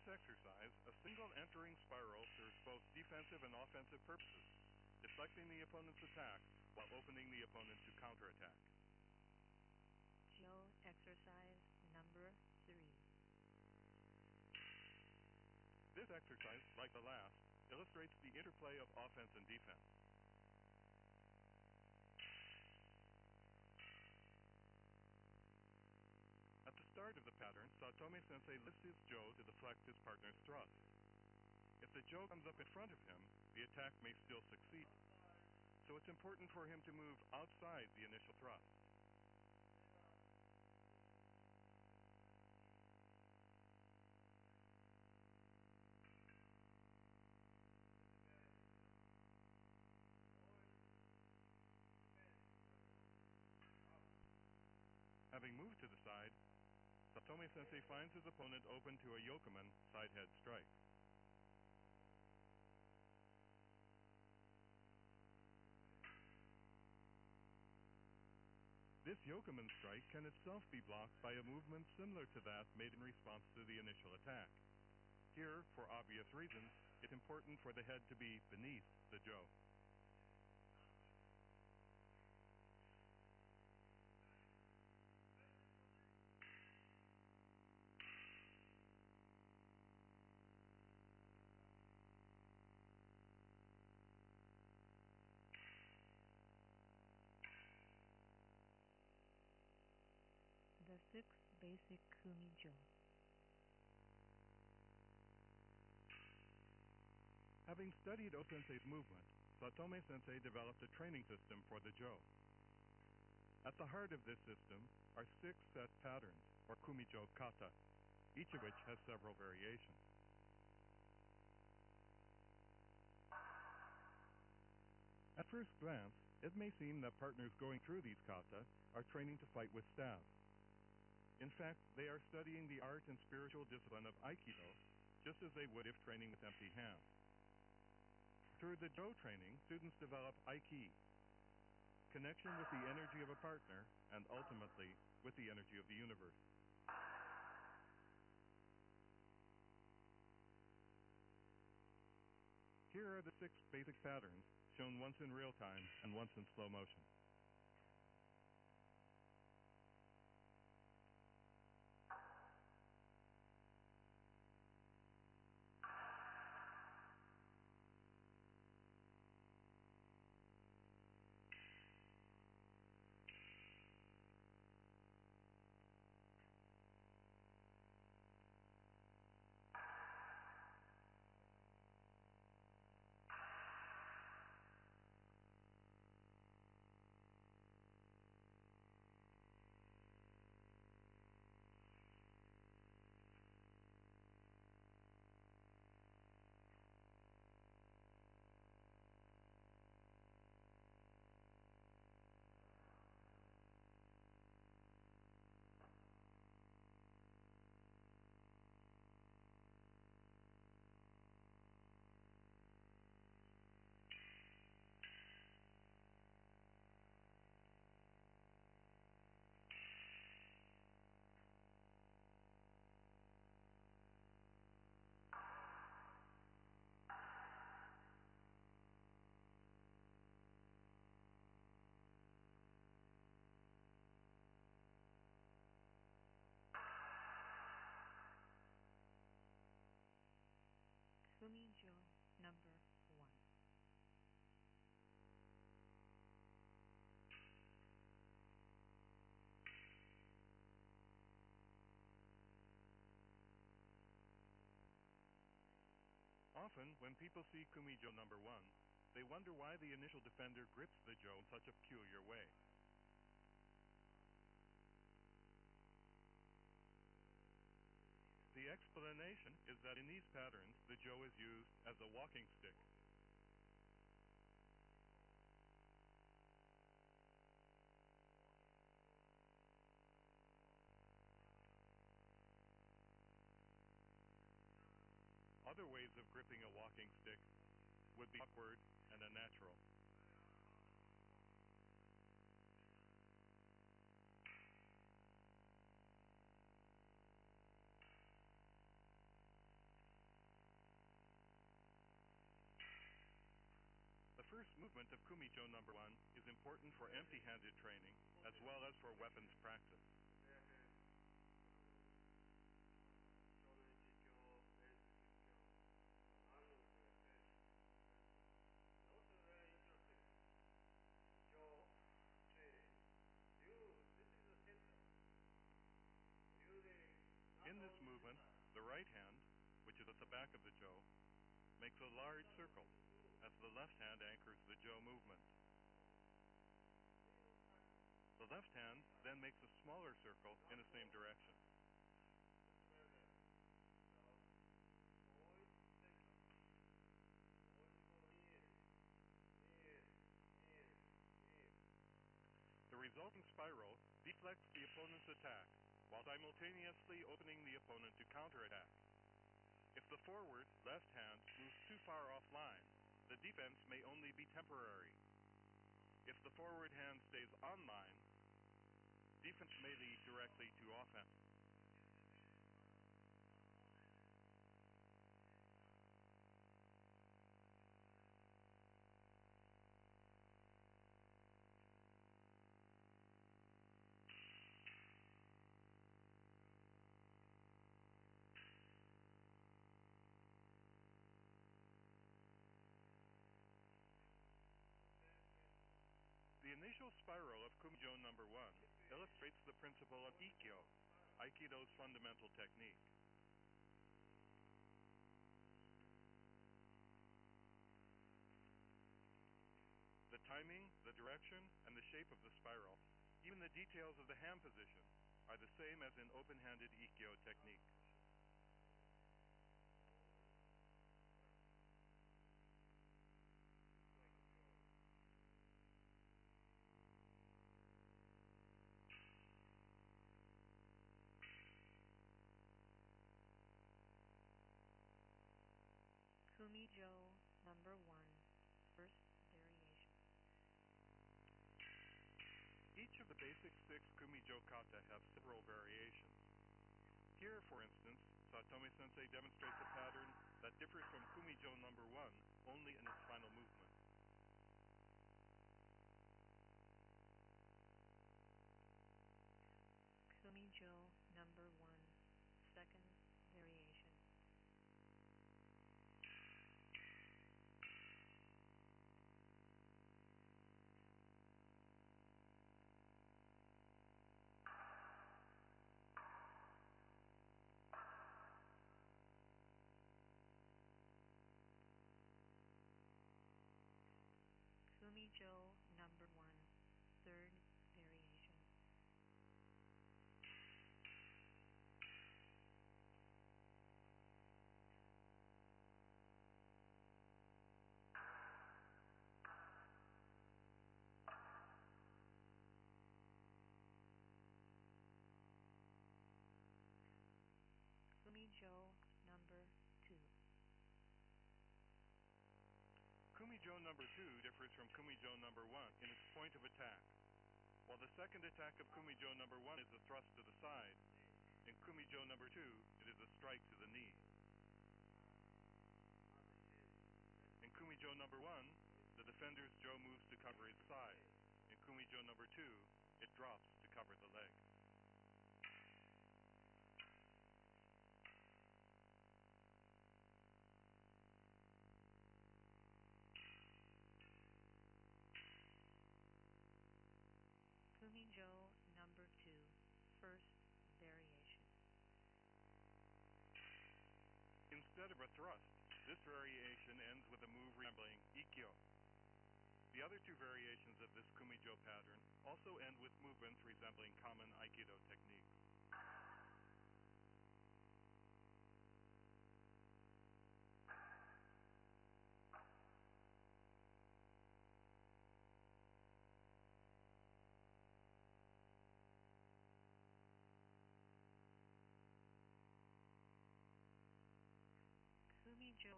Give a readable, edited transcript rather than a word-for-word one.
this exercise, a single entering spiral serves both defensive and offensive purposes, deflecting the opponent's attack while opening the opponent to counterattack. Jo exercise number 3. This exercise, like the last, illustrates the interplay of offense and defense. At the start of the pattern, Saotome Sensei lifts his Jo to deflect his partner's thrust. If the Jo comes up in front of him, the attack may still succeed. So it's important for him to move outside the initial thrust. Having moved to the side, Saotome Sensei finds his opponent open to a yokoman side head strike. This yokoman strike can itself be blocked by a movement similar to that made in response to the initial attack. Here, for obvious reasons, it's important for the head to be beneath the Jo. The 6 basic Kumijo. Having studied O-sensei's movement, Saotome Sensei developed a training system for the Jo. At the heart of this system are 6 set patterns, or Kumijo kata, each of which has several variations. At first glance, it may seem that partners going through these kata are training to fight with staves. In fact, they are studying the art and spiritual discipline of Aikido, just as they would if training with empty hands. Through the Jo training, students develop Aiki, connection with the energy of a partner, and ultimately, with the energy of the universe. Here are the 6 basic patterns, shown once in real time and once in slow motion. Kumijo number 1. Often, when people see Kumijo number 1, they wonder why the initial defender grips the Jo in such a peculiar way. The explanation is that in these patterns, the Jo is used as a walking stick. Other ways of gripping a walking stick would be awkward and unnatural. movement of Kumijo number 1 is important for empty-handed training as well as for weapons practice. In this movement, the right hand, which is at the back of the jo, makes a large circle as the left hand anchors the jo movement. The left hand then makes a smaller circle in the same direction. The resulting spiral deflects the opponent's attack while simultaneously opening the opponent to counterattack. If the forward left hand moves too far offline, the defense may only be temporary. If the forward hand stays online, defense may lead directly to offense. The initial spiral of Kumijo number 1 illustrates the principle of Ikkyo, Aikido's fundamental technique. The timing, the direction, and the shape of the spiral, even the details of the hand position, are the same as in open-handed Ikkyo technique. Kumijo number 1, first variation. Each of the basic 6 Kumijo kata have several variations. Here, for instance, Saotome Sensei demonstrates a pattern that differs from Kumijo number 1 only in its final movement. Kumijo number 1, second variation. Kumijo number 1, third variation. Kumijo number 2. Kumijo number 2 differs from Kumijo number 1 in its point of attack. While the second attack of Kumijo number 1 is a thrust to the side, in Kumijo number 2, it is a strike to the knee. In Kumijo number 1, the defender's jo moves to cover his side. In Kumijo number 2, it drops to cover the leg. Kumijo number 2, first variation. Instead of a thrust, this variation ends with a move resembling Ikkyo. The other 2 variations of this Kumijo pattern also end with movements resembling common Aikido techniques. Kumijo